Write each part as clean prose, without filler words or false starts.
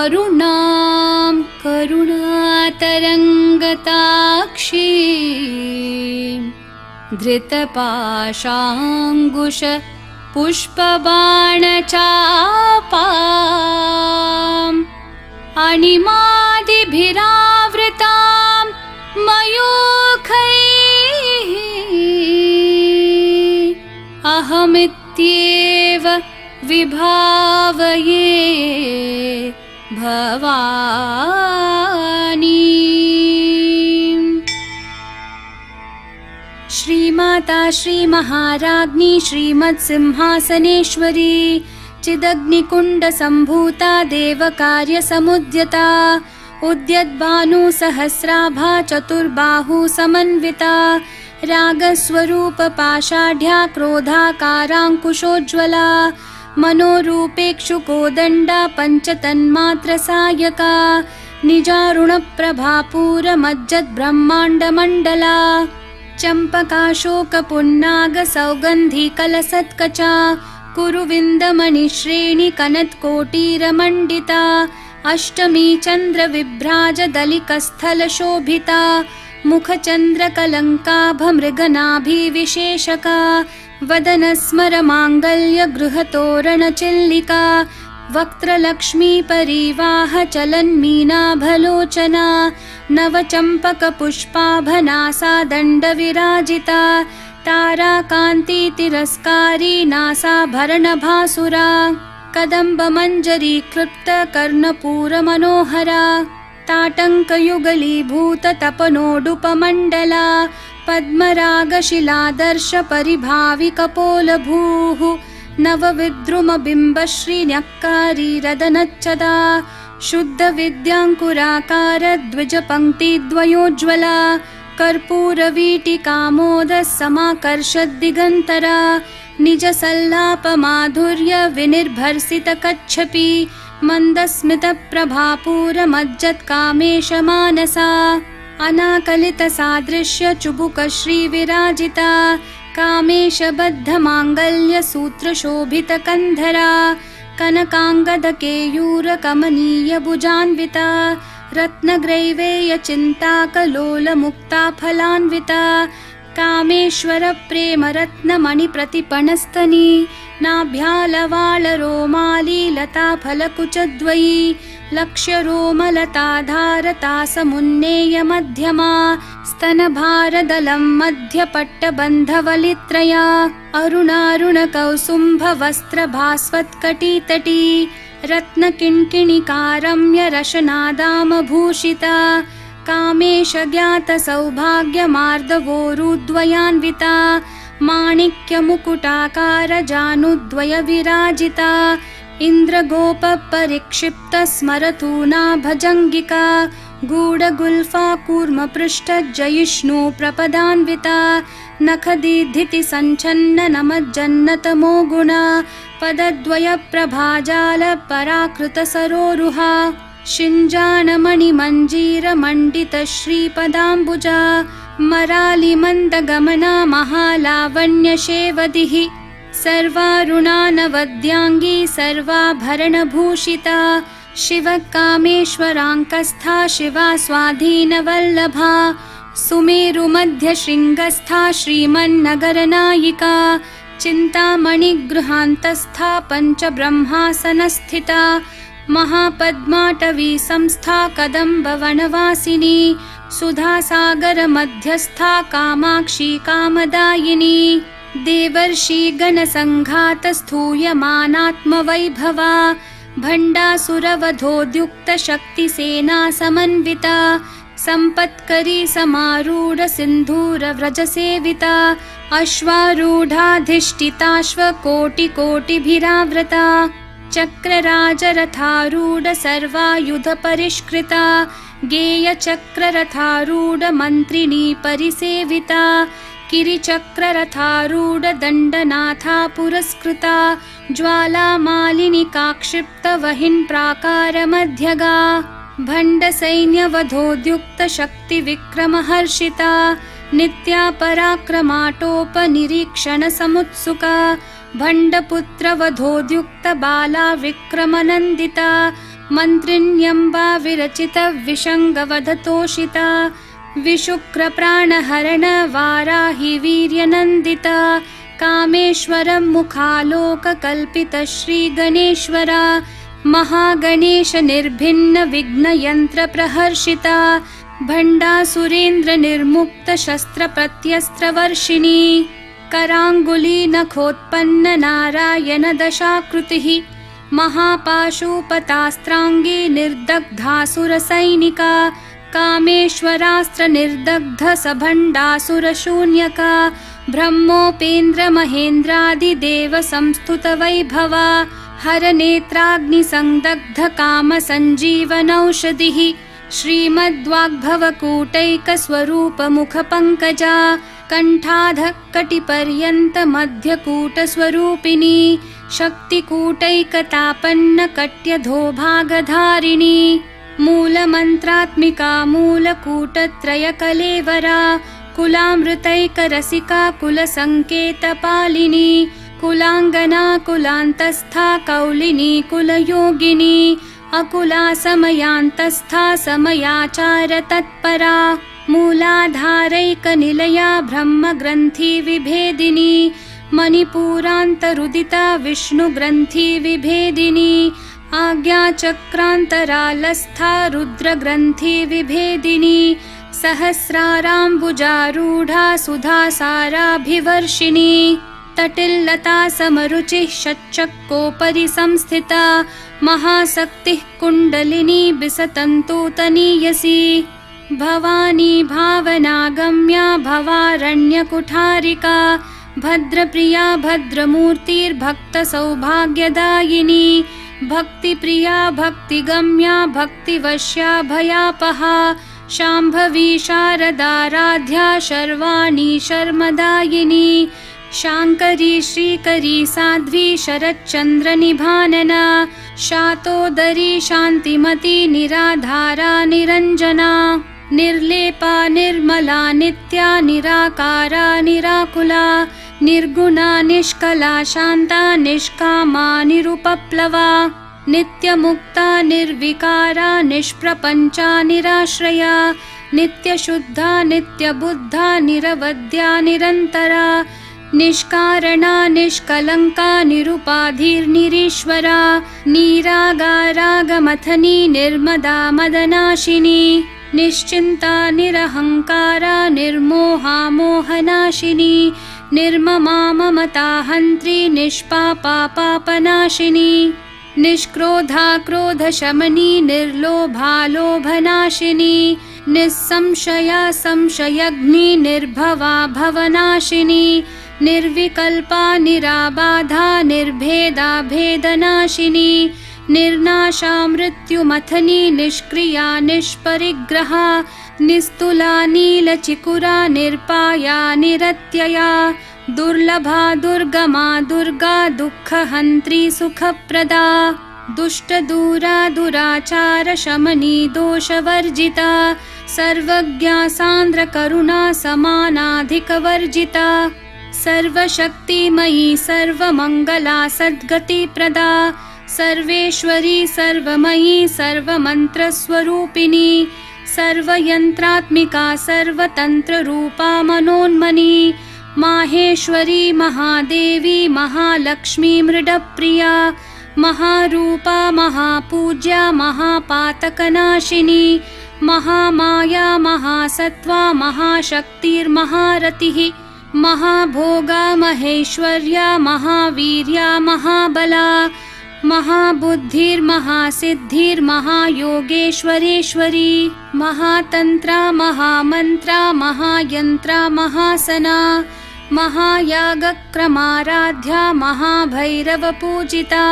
अरुणां करुणातरङ्गताक्षीं धृतपाशाङ्कुश पुष्पबाणचापाम् अणिमादिभिरावृतां मयूखैः अहमित्येव विभावये भवानी। श्रीमाता श्रीमहाराज्ञी श्रीमत्सिंहासनेश्वरी चिदग्निकुण्डसम्भूता देवकार्यसमुद्यता उद्यद्भानुसहस्राभा चतुर्बाहुसमन्विता रागस्वरूपपाषाढ्या क्रोधाकाराङ्कुशोज्ज्वला मनोरूपेक्षुकोदण्डा पञ्चतन्मात्रसायका निजारुणप्रभापूरमज्जद्ब्रह्माण्डमण्डला चम्पकाशोकपुन्नागसौगन्धिकलसत्कचा कुरुविन्दमणिश्रेणिकनत्कोटीरमण्डिता अष्टमी चन्द्रविभ्राजदलिकस्थलशोभिता मुखचन्द्रकलङ्काभमृगनाभिविशेषका वदनस्मरमाङ्गल्यगृहतोरणचिल्लिका वक्त्रलक्ष्मीपरीवाहचलन्मीनाभलोचना नवचम्पकपुष्पाभनासा दण्डविराजिता ताराकान्तितिरस्कारी नासाभरणभासुरा कदम्बमञ्जरीकृप्तकर्णपूरमनोहरा ताटङ्कयुगलीभूततपनोडुपमण्डला पद्मरागशिलादर्शपरिभाविकपोलभूः नवविद्रुमबिम्बश्रीन्यक्कारीरदनच्चदा शुद्धविद्याङ्कुराकारद्विजपङ्क्तिद्वयोज्ज्वला कर्पूरवीटिकामोदसमाकर्षद्दिगन्तरा निजसल्लापमाधुर्यविनिर्भर्सितकच्छपि मन्दस्मितप्रभापूरमज्जत्कामेशमानसा अनाकलितसादृश्यचुबुकश्रीविराजिता कामेशबद्धमाङ्गल्यसूत्रशोभितकन्धरा कनकाङ्गदकेयूरकमनीयभुजान्विता रत्नग्रैवेयचिन्ताकलोलमुक्ताफलान्विता कामेश्वरप्रेमरत्नमणिप्रतिपणस्तनी नाभ्यालवालरोमालीलताफलकुचद्वयी लक्ष्यरोमलताधारतासमुन्नेयमध्यमा स्तनभारदलं मध्यपट्टबन्धवलित्रया अरुणारुणकौसुम्भवस्त्रभास्वत्कटितटी रत्नकिङ्किणिकारम्यरशनादामभूषिता कामेशज्ञातसौभाग्यमार्दवोरुद्वयान्विता माणिक्यमुकुटाकारजानुद्वयविराजिता इन्द्रगोपपरिक्षिप्तस्मरतूना भजङ्गिका गूढगुल्फाकूर्मपृष्ठजयिष्णु प्रपदान्विता नखदीधितिसञ्छन्ननमज्जन्नतमो गुणा पदद्वयप्रभाजालपराकृतसरोरुहा शिञ्जानमणिमञ्जीरमण्डितश्रीपदाम्बुजा मरालिमन्दगमना महालावण्यशेवदिः सर्वारुणानवद्याङ्गी सर्वाभरणभूषिता शिवकामेश्वराङ्कस्था शिवा स्वाधीनवल्लभा सुमेरुमध्यशृङ्गस्था श्रीमन्नगरनायिका चिन्तामणिगृहान्तस्था पञ्चब्रह्मासनस्थिता महापद्माटवी संस्था कदम्बवनवासिनी सुधासागरमध्यस्था कामाक्षी कामदायिनी देवर्षिगणसङ्घातस्थूयमानात्मवैभवा भण्डासुरवधोद्युक्तशक्तिसेना समन्विता सम्पत्करी समारूढसिन्धूरव्रजसेविता अश्वारूढाधिष्ठिताश्वकोटिकोटिभिरावृता चक्रराजरथारूढ सर्वायुधपरिष्कृता गेयचक्ररथारूढमन्त्रिणी परिसेविता किरिचक्ररथारूढदण्डनाथा पुरस्कृता ज्वालामालिनिकाक्षिप्तवहिन्प्राकारमध्यगा भण्डसैन्यवधोद्युक्तशक्तिविक्रमहर्षिता नित्या पराक्रमाटोपनिरीक्षणसमुत्सुका भण्डपुत्रवधोद्युक्तबाला विक्रमनन्दिता मन्त्रिण्यम्बा विरचितविषङ्गवधतोषिता विशुक्रप्राणहरण वाराहि वीर्यनन्दिता कामेश्वरं मुखालोककल्पितश्रीगणेश्वरा महागणेश निर्भिन्न विघ्नयन्त्रप्रहर्षिता भण्डासुरेन्द्रनिर्मुक्तशस्त्रप्रत्यस्त्रवर्षिणी कराङ्गुली नखोत्पन्न नारायण दशाकृतिः महापाशुपतास्त्राङ्गी निर्दग्धासुरसैनिका कामेश्वरास्त्रनिर्दग्ध सभण्डासुरशून्यका ब्रह्मोपेन्द्रमहेन्द्रादिदेव संस्तुतवैभवा हरनेत्राग्निसंदग्ध कामसञ्जीवनौषधिः श्रीमद्वाग्भवकूटैकस्वरूपमुखपङ्कजा कण्ठाधःकटिपर्यन्तमध्यकूटस्वरूपिणी शक्तिकूटैकतापन्नकट्यधोभागधारिणी मूलमन्त्रात्मिका मूलकूटत्रयकलेवरा कुलामृतैकरसिका कुलसङ्केतपालिनी कुलाङ्गना कुलान्तस्था कौलिनी कुलयोगिनी अकुला समयान्तस्था समयाचारतत्परा मूलाधारैकनिलया ब्रह्मग्रन्थि विभेदिनी मणिपूरान्तरुदिता विष्णुग्रन्थि विभेदिनी आज्ञाचक्रान्तरालस्था रुद्रग्रन्थि विभेदिनी सहस्राराम्बुजारूढा सुधासाराभिवर्षिणी तटिल्लता समरुचिः षट्चक्रोपरि संस्थिता महाशक्तिः कुण्डलिनी बिसतन्तूतनीयसी भवानी भावनागम्या भवारण्यकुठारिका भद्रप्रिया भद्रमूर्तिर्भक्तसौभाग्यदायिनी भक्तिप्रिया भक्तिगम्या भक्तिवश्या भयापहा शाम्भवी शारदाराध्या शर्वाणी शर्मदायिनी शाङ्करी श्रीकरी साध्वी शरच्चन्द्रनिभानना शातोदरी शान्तिमती निराधारा निरञ्जना निर्लेपा निर्मला नित्या निराकारा निराकुला निर्गुणा निष्कला शान्ता निष्कामा निरुपप्लवा नित्यमुक्ता निर्विकारा निष्प्रपञ्चा निराश्रया नित्यशुद्धा नित्यबुद्धा निरवद्या निरन्तरा निष्कारणा निष्कलङ्का निरुपाधिर्निरीश्वरा निरागारागमथनी निर्मदा मदनाशिनी निश्चिन्ता निरहङ्कारा निर्मोहा मोहनाशिनी निर्ममा ममता हन्त्री निष्पापा पापनाशिनी निष्क्रोधा क्रोधशमनी निर्लोभा लोभनाशिनी निस्संशया संशयग्नि निर्भवा भवनाशिनी निर्विकल्पा निराबाधा निर्भेदा भेदनाशिनी निर्नाशा मृत्युमथनी निष्क्रिया निष्परिग्रहा निस्तुला नीलचिकुरा निर्पाया निरत्यया दुर्लभा दुर्गमा दुर्गा दुःखहन्त्री सुखप्रदा दुष्टदूरा दुराचार शमनी दोषवर्जिता सर्वज्ञा सान्द्रकरुणा समानाधिकवर्जिता सर्वशक्तिमयी सर्वमङ्गला सद्गतिप्रदा सर्वेश्वरी सर्वमयी सर्वमन्त्रस्वरूपिणी सर्वयन्त्रात्मिका सर्वतन्त्ररूपा मनोन्मनी माहेश्वरी महादेवी महालक्ष्मी मृडप्रिया महारूपा महापूज्या महापातकनाशिनी महामाया महासत्त्वा महाशक्तिर्महारतिः महाभोगा महेश्वर्या महावीर्या महाबला महाबुद्धिर्महासिद्धिर्महायोगेश्वरेश्वरी महातन्त्रा महामन्त्रा महायन्त्रा महासना महायागक्रमाराध्या महाभैरवपूजिता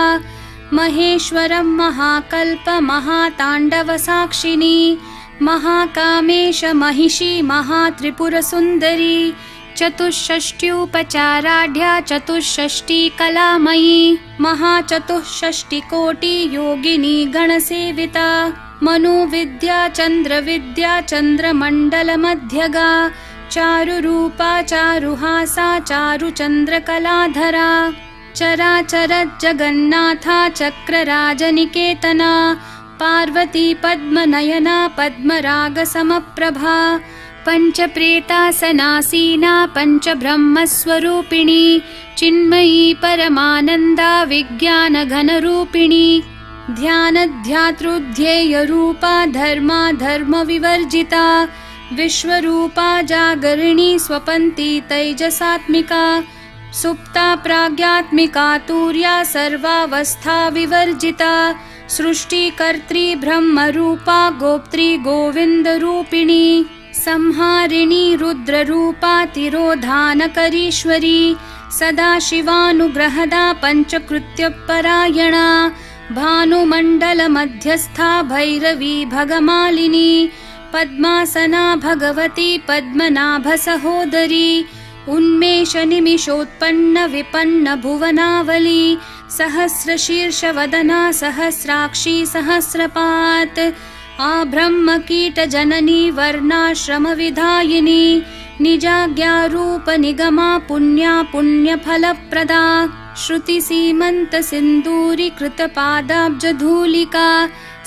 महेश्वरं महाकल्प महाताण्डवसाक्षिणी महाकामेश महिषी महात्रिपुरसुन्दरी चतुष्षष्ट्युपचाराढ्या चतुष्षष्टिकलामयी महाचतुष्षष्टिकोटि योगिनी गणसेविता मनुविद्या चन्द्रविद्या चन्द्रमण्डलमध्यगा चारुरूपा चारुहासा चारुचन्द्रकलाधरा चराचर जगन्नाथा चक्रराजनिकेतना पार्वती पद्मनयना पद्मरागसमप्रभा पञ्चप्रेतासनासीना पञ्चब्रह्मस्वरूपिणी चिन्मयी परमानन्दा विज्ञानघनरूपिणी ध्यानध्यातृध्येयरूपा धर्मा धर्मविवर्जिता विश्वरूपा जागरिणी स्वपन्ती तैजसात्मिका सुप्ता प्राज्ञात्मिका तुर्या सर्वावस्था विवर्जिता सृष्टिकर्त्री ब्रह्मरूपा गोप्त्री गोविन्दरूपिणी संहारिणी रुद्ररूपा तिरोधानकरीश्वरी सदाशिवानुग्रहदा पञ्चकृत्यपरायणा भानुमण्डलमध्यस्था भैरवी भगमालिनी पद्मासना भगवती पद्मनाभसहोदरी उन्मेषनिमिषोत्पन्न विपन्न भुवनावली सहस्रशीर्षवदना सहस्राक्षी सहस्रपात् आब्रह्मकीटजननी वर्णाश्रमविधायिनी निजाज्ञारूपनिगमा पुण्या पुण्यफलप्रदा श्रुतिसीमन्तसिन्दूरीकृतपादाब्जधूलिका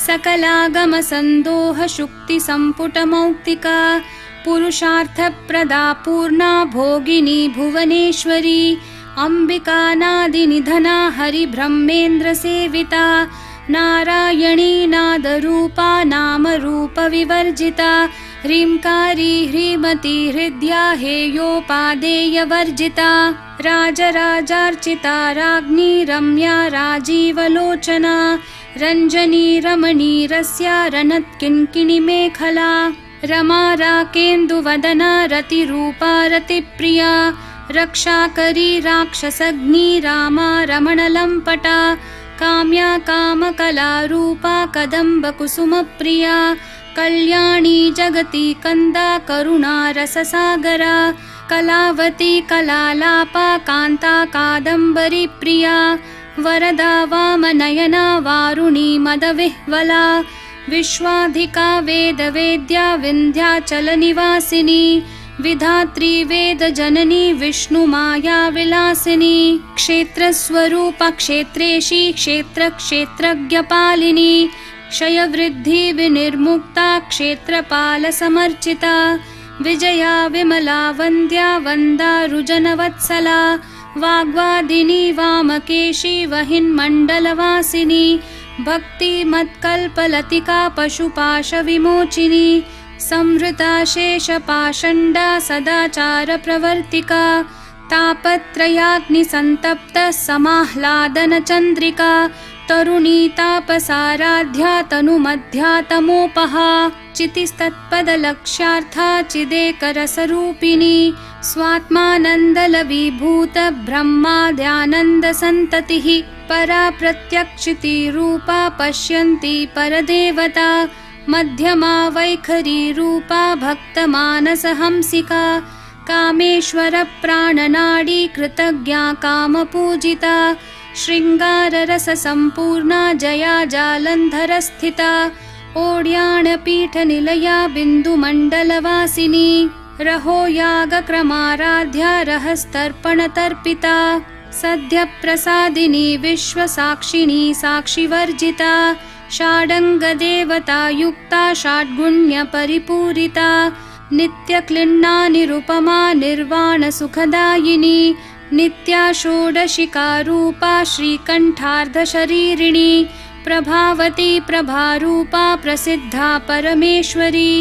सकलागमसन्दोहशुक्तिसम्पुटमौक्तिका पुरुषार्थप्रदा पूर्णा भोगिनी भुवनेश्वरी अम्बिकानादिनिधना हरिब्रह्मेन्द्रसेविता नारायणी नादरूपा नामरूपविवर्जिता ह्रींकारी ह्रीमती हृद्या हेयोपादेयवर्जिता राजराजार्चिता राज्ञी रम्या राजीवलोचना रञ्जनी रमणीरस्या रनत्किङ्किणीमेखला रमा राकेन्दुवदना रतिरूपा रतिप्रिया रक्षाकरी राक्षसग्नी रामा रमणलम्पटा काम्या कामकलारूपा कदम्बकुसुमप्रिया कल्याणी जगती कन्दा करुणा रससागरा कलावती कलालापा कान्ता कादम्बरी प्रिया वरदा वामनयना वारुणी मदविह्वला विश्वाधिका वेदवेद्या विन्ध्याचलनिवासिनी विधात्री वेदजननी विष्णुमाया विलासिनी क्षेत्रस्वरूपा क्षेत्रेशी क्षेत्रक्षेत्रज्ञपालिनी क्षयवृद्धि विनिर्मुक्ता क्षेत्रपालसमर्चिता विजया विमला वन्द्या वन्दारुजनवत्सला वाग्वादिनी वामकेशी वहिन्मण्डलवासिनी भक्तिमत्कल्पलतिका पशुपाशविमोचिनी संवृता शेषपाषण्डा सदाचारप्रवर्तिका तापत्रयाग्निसन्तप्तः समाह्लादनचन्द्रिका तरुणी तापसाराध्या तनुमध्या तमोपहा चितिस्तत्पदलक्ष्यार्था चिदेकरसरूपिणी स्वात्मानन्दलवीभूत ब्रह्माद्यानन्दसन्ततिः परा प्रत्यक्षितिरूपा पश्यन्ती परदेवता मध्यमा वैखरी रूपा भक्तमानसहंसिका कामेश्वरप्राणनाडी कृतज्ञा कामपूजिता शृङ्गाररससम्पूर्णा जया जालन्धरस्थिता ओड्याणपीठनिलया बिन्दुमण्डलवासिनी रहो यागक्रमाराध्या रहस्तर्पणतर्पिता सद्यप्रसादिनी विश्वसाक्षिणी साक्षिवर्जिता षाडङ्गदेवतायुक्ता षड्गुण्यपरिपूरिता नित्यक्लिन्ना निरुपमा निर्वाणसुखदायिनी नित्या षोडशिकारूपा श्रीकण्ठार्धशरीरिणी प्रभावती प्रभारूपा प्रसिद्धा परमेश्वरी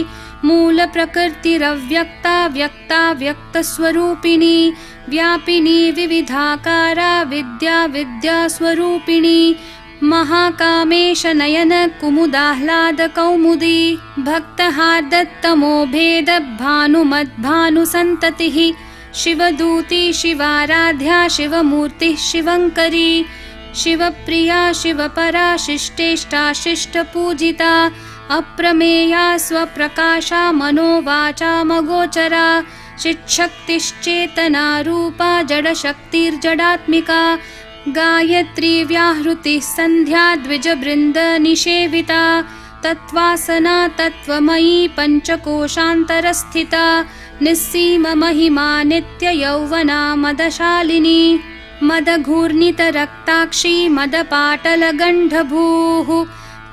मूलप्रकृतिरव्यक्ता व्यक्ता व्यक्तस्वरूपिणी व्यापिनी विविधाकारा विद्या विद्यास्वरूपिणी महाकामेशनयन कुमुदाह्लादकौमुदी भक्तहार्दत्तमोभेद भानुमद्भानुसन्ततिः शिवदूती शिवाराध्या शिवमूर्तिः शिवङ्करी शिवप्रिया शिवपरा शिष्टेष्टा शिष्टपूजिता अप्रमेया स्वप्रकाशा मनोवाचामगोचरा चिच्छक्तिश्चेतना रूपा जडशक्तिर्जडात्मिका गायत्री व्याहृतिः सन्ध्या द्विजबृन्दनिषेविता तत्त्वासना तत्त्वमयी पञ्चकोशान्तरस्थिता निस्सीममहिमा नित्ययौवना मदशालिनी मदघूर्णितरक्ताक्षी मदपाटलगण्डभूः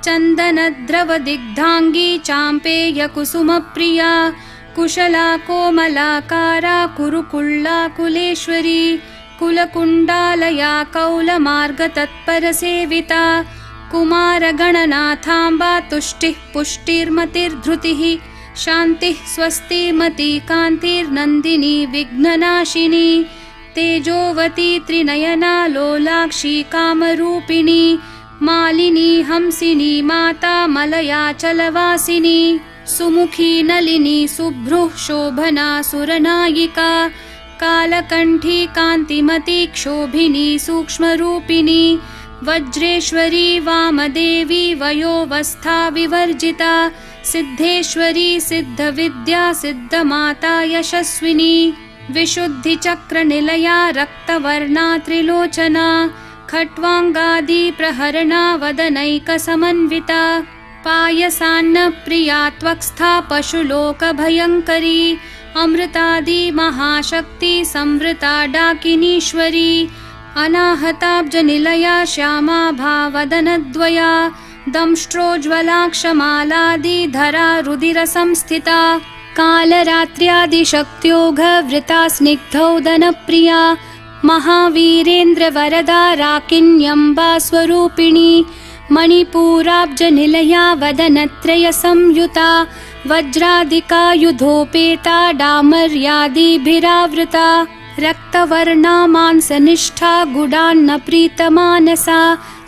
चन्दनद्रवदिग्धाङ्गी चाम्पेयकुसुमप्रिया कुशला कोमलाकारा कुरुकुल्लाकुलेश्वरी कुलकुण्डालया कौलमार्गतत्परसेविता कुमारगणनाथाम्बा तुष्टिः पुष्टिर्मतिर्धृतिः शान्तिः स्वस्तिमती कान्तिर्नन्दिनी विघ्ननाशिनी तेजोवती त्रिनयना लोलाक्षी कामरूपिणी मालिनी हंसिनी माता मलयाचलवासिनी सुमुखी नलिनी शुभ्रुः शोभना सुरनायिका कालकण्ठी कान्तिमती क्षोभिनी सूक्ष्मरूपिणी वज्रेश्वरी वामदेवी वयोवस्था विवर्जिता सिद्धेश्वरी सिद्धविद्या सिद्धमाता यशस्विनी विशुद्धिचक्रनिलया रक्तवर्णा त्रिलोचना खट्वाङ्गादि प्रहरणा वदनैकसमन्विता पायसान्नप्रिया त्वक्स्था पशुलोकभयङ्करी अमृतादि महाशक्ति संवृता डाकिनीश्वरी अनाहताब्जनिलया श्यामा भावदनद्वया दंष्ट्रोज्ज्वलाक्षमालादिधरा रुधिरसंस्थिता कालरात्र्यादिशक्त्योघवृता स्निग्धौदनप्रिया महावीरेन्द्रवरदा राकिन्यम्बा स्वरूपिणी मणिपूराब्जनिलया वदनत्रयसंयुता वज्रादिकायुधोपेता डामर्यादिभिरावृता रक्तवर्णा मांसनिष्ठा गुडान्नप्रीतमानसा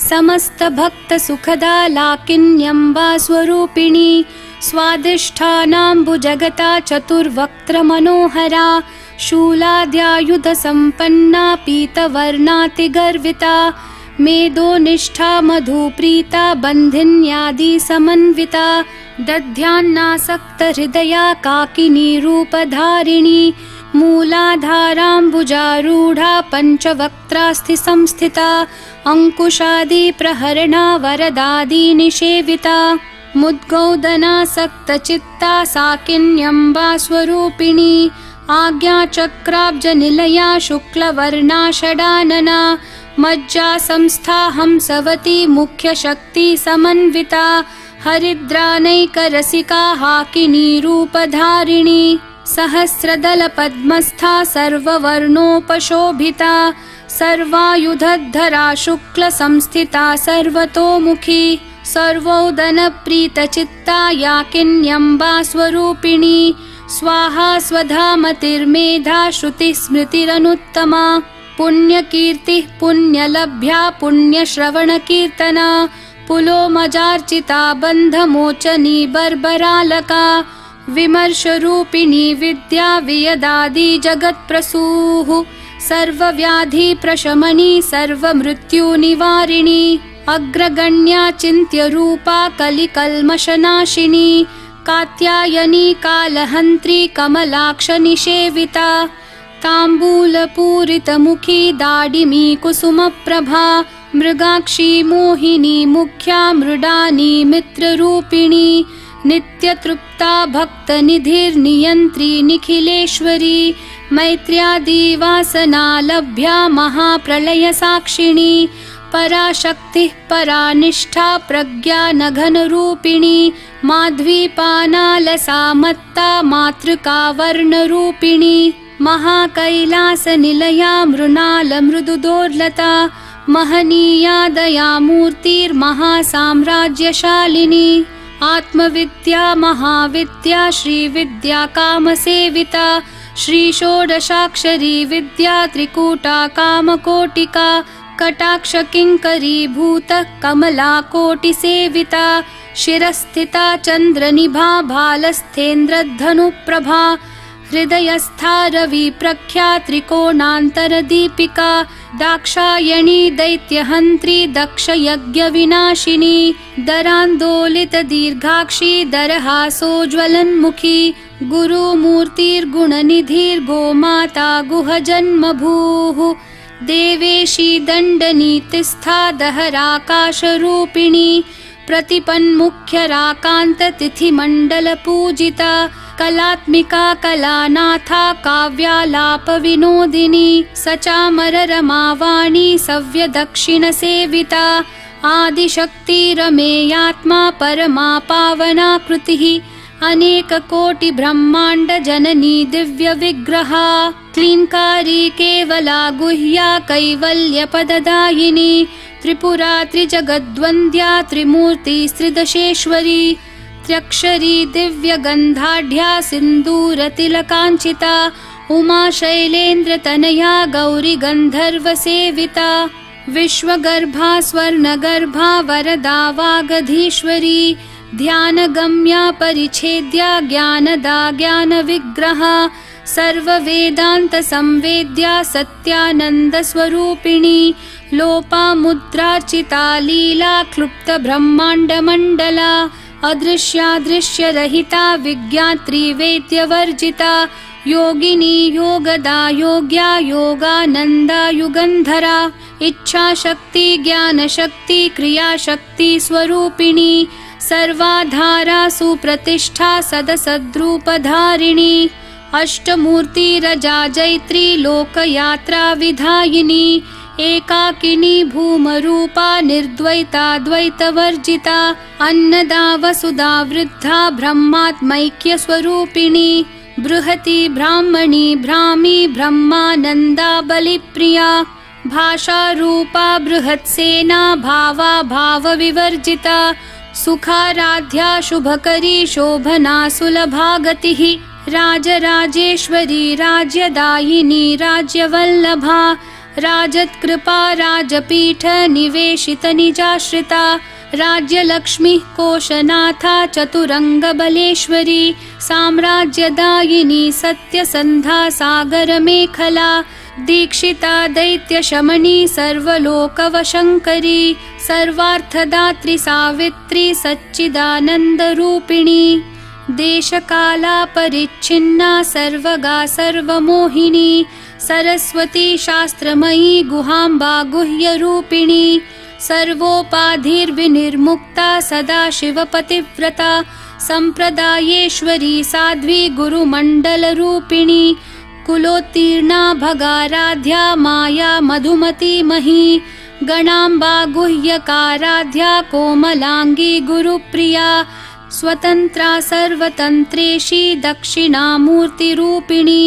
समस्तभक्तसुखदा लाकिन्यम्बा स्वरूपिणी स्वादिष्ठानाम्बुजगता चतुर्वक्त्रमनोहरा शूलाद्यायुधसम्पन्ना पीतवर्णातिगर्विता मेदोनिष्ठा मधुप्रीता बन्धिन्यादिसमन्विता दध्यान्नासक्तहृदया काकिनी रूपधारिणी मूलाधाराम्बुजारूढा पञ्चवक्त्रास्थिसंस्थिता अङ्कुशादिप्रहरणा वरदादिनिषेविता मुद्गौदनासक्तचित्ता साकिन्यम्बा स्वरूपिणी आज्ञाचक्राब्जनिलया शुक्लवर्णा षडानना मज्जा संस्था हंसवती मुख्यशक्तिसमन्विता हरिद्रानैकरसिका हाकिनी रूपधारिणी सहस्रदलपद्मस्था सर्ववर्णोपशोभिता सर्वायुधधरा शुक्लसंस्थिता सर्वतोमुखी सर्वोदनप्रीतचित्ता याकिन्यम्बा स्वरूपिणी स्वाहा स्वधामतिर्मेधा श्रुतिस्मृतिरनुत्तमा पुण्यकीर्तिः पुण्यलभ्या पुण्यश्रवणकीर्तना पुलोमजार्चिता बन्धमोचनी बर्बरालका विमर्शरूपिणी विद्या वियदादि जगत्प्रसूः सर्वव्याधिप्रशमनी सर्वमृत्युनिवारिणी अग्रगण्या चिन्त्यरूपा कलिकल्मषनाशिनी कात्यायनी कालहन्त्री कमलाक्षनिषेविता ताम्बूलपूरितमुखी दाडिमी कुसुमप्रभा मृगाक्षी मोहिनी मुख्या मृडानी मित्ररूपिणी नित्यतृप्ता भक्तनिधिर्नियन्त्री निखिलेश्वरी मैत्र्यादिवासना लभ्या महाप्रलयसाक्षिणी पराशक्तिः परानिष्ठा प्रज्ञा नघनरूपिणी माध्वीपानालसा मत्ता मातृका वर्णरूपिणी महाकैलासनिलया मृणालमृदुदोर्लता महनीया दयामूर्तिर्महासाम्राज्यशालिनी आत्मविद्या महाविद्या श्रीविद्या कामसेविता श्रीषोडशाक्षरी विद्या त्रिकूटा कामकोटिका कटाक्षकिङ्करीभूत कमलाकोटिसेविता शिरस्थिता चन्द्रनिभा भालस्थेन्द्रधनुप्रभा हृदयस्था रविप्रख्या त्रिकोणान्तरदीपिका दाक्षायणी दैत्यहन्त्री दक्षयज्ञविनाशिनी दरान्दोलितदीर्घाक्षी दरहासोज्ज्वलन्मुखी गुरुमूर्तिर्गुणनिधिर्गोमाता गुहजन्मभूः देवेशी दण्डनीतिस्था दहराकाशरूपिणी प्रतिपन्मुख्यराकान्ततिथिमण्डलपूजिता कलात्मिका कलानाथा काव्यालापविनोदिनी सचामररमावाणी सव्यदक्षिणसेविता आदिशक्तिरमेयात्मा परमा पावना कृतिः अनेककोटि ब्रह्माण्ड जननी दिव्य विग्रहा क्लींकारी केवला गुह्या कैवल्यपददायिनी त्रिपुरा त्रिजगद्वन्द्या त्रिमूर्ति त्रिदशेश्वरी त्र्यक्षरी दिव्यगन्धाढ्या सिन्दूरतिलकाञ्चिता उमा शैलेन्द्रतनया गौरी गन्धर्वसेविता विश्वगर्भा स्वर्णगर्भा वरदा वागधीश्वरी ध्यानगम्या परिच्छेद्या ज्ञानदा ज्ञानविग्रहा सर्ववेदान्तसंवेद्या सत्यानन्दस्वरूपिणी लोपामुद्रार्चिता लीला क्लुप्तब्रह्माण्डमण्डला अदृश्यादृश्यरहिता विज्ञात्री वेद्यवर्जिता योगिनी योगदा योग्या योगानन्दा युगन्धरा इच्छाशक्ति ज्ञानशक्ति क्रियाशक्ति स्वरूपिणी सर्वाधारा सुप्रतिष्ठा सदसद्रूपधारिणी अष्टमूर्तिरजा जैत्री लोकयात्रा विधायिनी एकाकिनी भूमरूपा निर्द्वैता द्वैतवर्जिता अन्नदा वसुधा वृद्धा ब्रह्मात्मैक्यस्वरूपिणी बृहती ब्राह्मणी भ्रामी ब्रह्मानन्दा बलिप्रिया भाषारूपा बृहत्सेना भावा भावविवर्जिता सुखाराध्या शुभकरी शोभना सुलभागतिः राजराजेश्वरी राज्यदायिनी राज्यवल्लभा राजत्कृपा राजपीठ निवेशित निजाश्रिता राज्यलक्ष्मी कोशनाथा चतुरंगबलेश्वरी साम्राज्यदायिनी सत्यसन्धा सागरमेखला दीक्षिता दैत्यशमनी सर्वलोकवशङ्करी सर्वार्थदात्री सावित्री सच्चिदानन्दरूपिणी देशकाला परिच्छिन्ना सर्वगा सर्वमोहिनी सरस्वती शास्त्रमयी गुहाम्बा गुह्यरूपिणी सर्वोपाधिर्विनिर्मुक्ता सदाशिवपतिव्रता सम्प्रदायेश्वरी साध्वी गुरुमण्डलरूपिणी कुलोत्तीर्णा भगाराध्या माया मधुमती मही गणाम्बा गुह्यकाराध्या कोमलांगी गुरुप्रिया स्वतंत्रा सर्वतंत्रेशी दक्षिणामूर्तिरूपिणी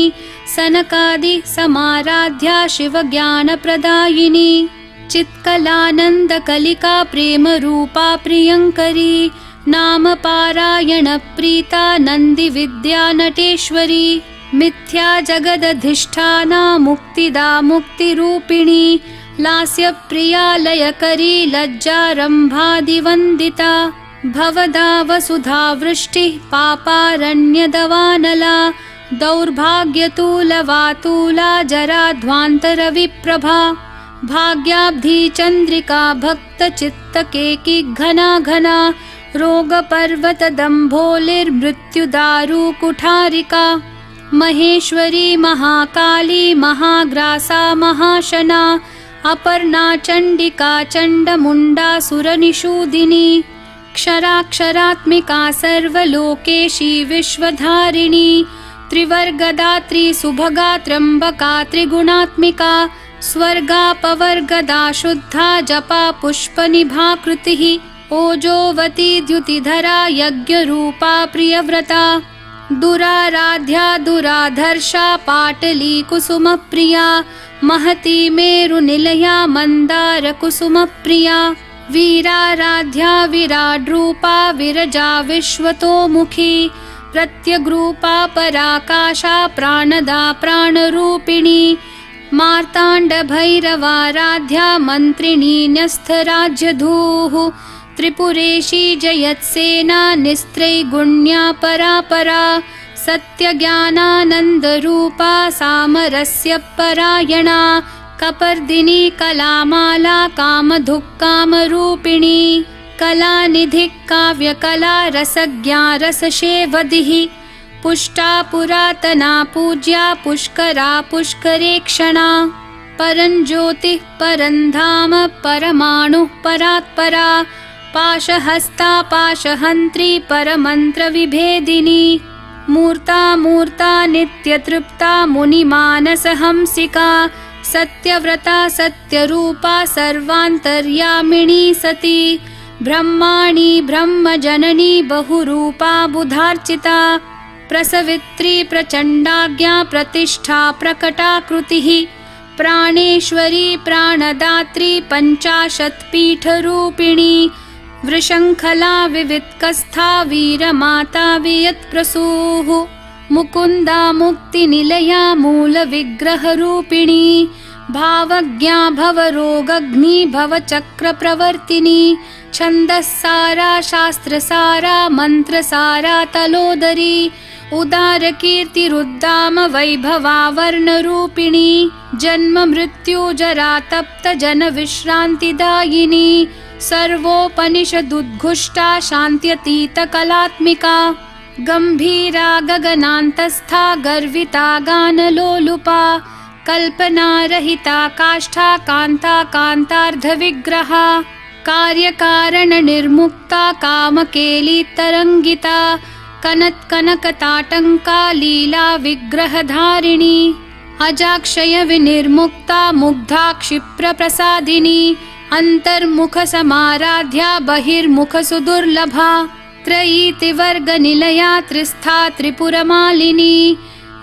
सनकादि समाराध्या शिवज्ञानप्रदायिनी चित्कलानन्दकलिका प्रेमरूपा प्रियङ्करी नाम पारायण प्रीता नन्दिविद्या नटेश्वरी मिथ्या जगदधिष्ठाना मुक्तिदा मुक्तिरूपिणी लास्यप्रिया लयकरी लज्जारम्भादिवन्दिता भवदा वसुधा वृष्टिः पापारण्यदवानला दौर्भाग्यतूलवातूला जराध्वान्तरविप्रभा भाग्याब्धी चन्द्रिका भक्तचित्तकेकी घना घना रोगपर्वतदम्भोलिर्मृत्युदारु कुठारिका महेश्वरी महाकाली महाग्रासा महाशना अपर्णा चण्डिका चण्डमुण्डा सुरनिषूदिनी क्षराक्षरात्मिका सर्वलोकेशी विश्वधारिणी त्रिवर्गदात्री सुभगा त्र्यम्बका त्रिगुणात्मिका स्वर्गापवर्गदा शुद्धा जपा पुष्पनिभाकृतिः ओजोवती द्युतिधरा यज्ञरूपा प्रियव्रता दुराराध्या दुराधर्षा पाटली कुसुमप्रिया महती मेरुनिलया मन्दारकुसुमप्रिया वीराराध्या विराड्रूपा विरजा विश्वतोमुखी प्रत्यग्रूपा पराकाशा प्राणदा प्राणरूपिणी मार्ताण्डभैरवाराध्या मन्त्रिणी न्यस्थराज्यधूः त्रिपुरेशी जयत्सेना निस्त्रैगुण्या परापरा सत्यज्ञानानन्दरूपा सामरस्य परायणा कपर्दिनी कलामाला कामधुक्कामरूपिणी कलानिधिः काव्यकला रसज्ञा रसशेवधिः पुष्टा पुरातना पूज्या पुष्करा पुष्करेक्षणा परञ्ज्योतिः परन्धाम परमाणुः परात्परा पाशहस्ता पाशहन्त्री परमन्त्रविभेदिनी मूर्ता मूर्ता नित्यतृप्ता मुनिमानसहंसिका सत्यव्रता सत्यरूपा सर्वान्तर्यामिणी सती ब्रह्माणि ब्रह्मजननी बहुरूपा बुधार्चिता प्रसवित्री प्रचण्डाज्ञा प्रतिष्ठा प्रकटाकृतिः प्राणेश्वरी प्राणदात्री पञ्चाशत्पीठरूपिणी वृषङ्खला विवित्कस्था वीरमाता वियत्प्रसूः मुकुन्दा मुक्तिनिलया मूलविग्रहरूपिणी भावज्ञा भवरोगग्नि भवचक्रप्रवर्तिनी छन्दस्सारा शास्त्रसारा मन्त्रसारा तलोदरी उदारकीर्तिरुद्दाम वैभवा वर्णरूपिणी जन्म मृत्यु जरा तप्त जनविश्रान्तिदायिनी सर्वोपनिषदुद्घुष्टा शान्त्यतीतकलात्मिका गम्भीरा गगनान्तस्था गर्विता गानलोलुपा कल्पनारहिता काष्ठा कान्ता कान्तार्धविग्रहा कार्यकारणनिर्मुक्ता कामकेलितरङ्गिता कनत्कनकताटङ्का लीला विग्रहधारिणी अजाक्षय विनिर्मुक्ता मुग्धा क्षिप्रप्रसादिनी अन्तर्मुखसमाराध्या बहिर्मुखसुदुर्लभा त्रयीतिवर्गनिलया त्रिस्था त्रिपुरमालिनी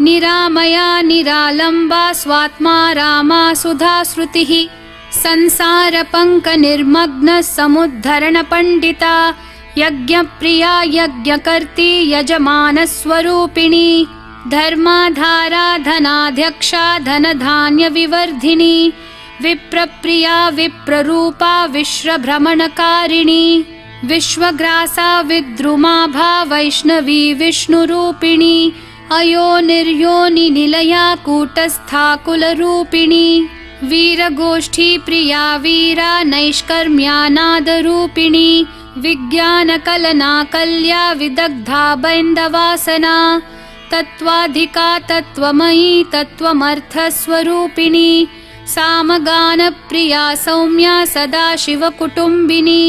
निरामया निरालम्बा स्वात्मा रामा सुधाश्रुतिः संसारपङ्कनिर्मग्न समुद्धरणपण्डिता यज्ञप्रिया यज्ञकर्त्री यजमानस्वरूपिणी धर्माधारा धनाध्यक्षा धनधान्यविवर्धिनी विप्रप्रिया विप्ररूपा विश्वभ्रमणकारिणी विश्वग्रासा विद्रुमाभा वैष्णवी विष्णुरूपिणी अयोनिर्योनिनिलया कूटस्था कुलरूपिणी वीरगोष्ठी प्रिया वीरा नैष्कर्म्यानादरूपिणी विज्ञानकलना कल्या विदग्धा बैन्दवासना तत्त्वाधिका तत्त्वमयी तत्त्वमर्थस्वरूपिणी सामगानप्रिया सौम्या सदाशिवकुटुम्बिनी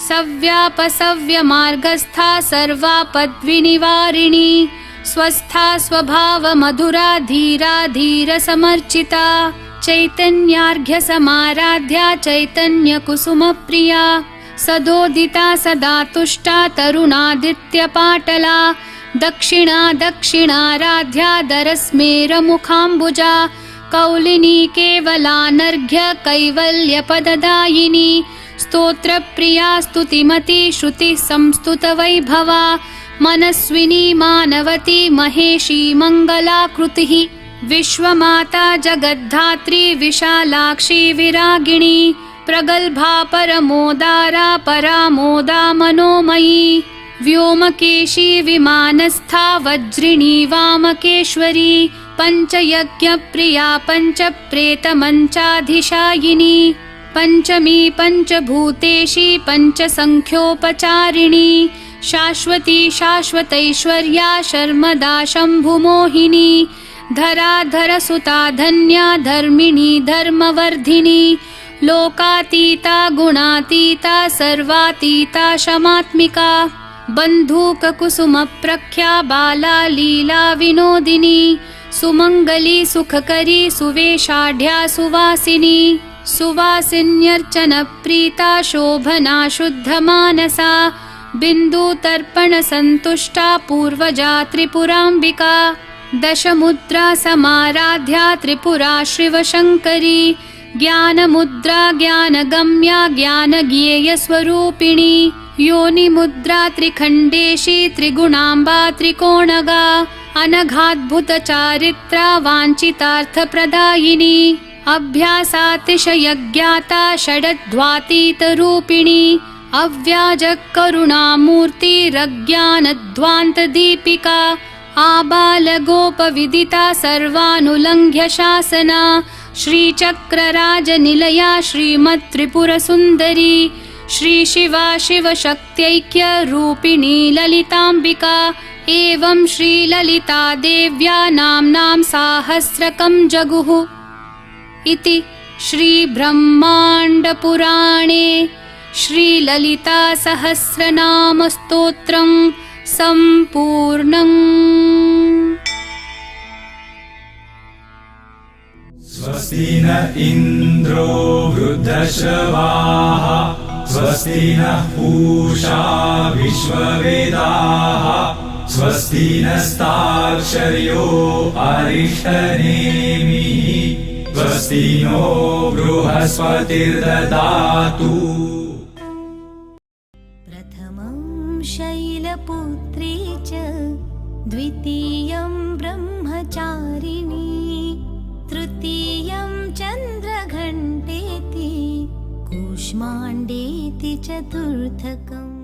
सव्यापसव्यमार्गस्था सर्वापद्विनिवारिणी स्वस्था स्वभावमधुरा धीरा धीरसमर्चिता चैतन्यार्घ्यसमाराध्या चैतन्यकुसुमप्रिया सदोदिता सदा तुष्टा तरुणादित्यपाटला दक्षिणा दक्षिणाराध्या दरस्मेरमुखाम्बुजा कौलिनी केवलानर्घ्य कैवल्यपददायिनी स्तोत्रप्रिया स्तुतिमती श्रुतिः संस्तुतवैभवा मनस्विनी मानवती महेशी मङ्गलाकृतिः विश्वमाता जगद्धात्री विशालाक्षी विरागिणी प्रगल्भा परमोदारा परामोदा मनोमयी व्योमकेशी विमानस्था वज्रिणी वामकेश्वरी पञ्चयज्ञप्रिया पञ्चप्रेतमञ्चाधिशायिनी पञ्चमी पञ्चभूतेशी पञ्चसङ्ख्योपचारिणी शाश्वती शाश्वतैश्वर्या शर्मदा शम्भुमोहिनी धराधरसुता धन्या धर्मिणी धर्मवर्धिनी लोकातीता गुणातीता सर्वातीता शमात्मिका बन्धूककुसुमप्रख्या बाला लीला विनोदिनी सुमङ्गली सुखकरी सुवेशाढ्या सुवासिनी सुवासिन्यर्चनप्रीता शोभना शुद्धमानसा बिन्दुतर्पणसन्तुष्टा पूर्वजा त्रिपुराम्बिका दशमुद्रा समाराध्या त्रिपुरा शिवशङ्करी ज्ञानमुद्रा ज्ञानगम्या ज्ञानज्ञेयस्वरूपिणी योनिमुद्रा त्रिखण्डेशी त्रिगुणाम्बा त्रिकोणगा अनघाद्भुतचारित्रा वाञ्छितार्थप्रदायिनी अभ्यासातिशयज्ञाता षडध्वातीतरूपिणी अव्याजकरुणामूर्तिरज्ञानध्वान्तदीपिका आबालगोपविदिता सर्वानुलङ्घ्य शासना श्रीचक्रराजनिलया श्रीमत्त्रिपुरसुन्दरी श्रीशिवा शिवशक्त्यैक्यरूपिणी ललिताम्बिका एवं श्रीललिता देव्या नाम्नां साहस्रकं जगुः इति श्रीब्रह्माण्डपुराणे श्रीललितासहस्रनामस्तोत्रं सम्पूर्णम्। स्वस्ति न इन्द्रो वृद्धश्रवाः स्वस्ति नः पूषा विश्ववेदाः स्वस्ति नस्ताक्षर्यो अरिष्टनेमिः स्वस्ति नो बृहस्पतिर्ददातु। प्रथमं शैलपुत्री च द्वितीयं ब्रह्मचारिणी तृतीयं चन्द्रघण्टेति कूष्माण्डेति चतुर्थकम्।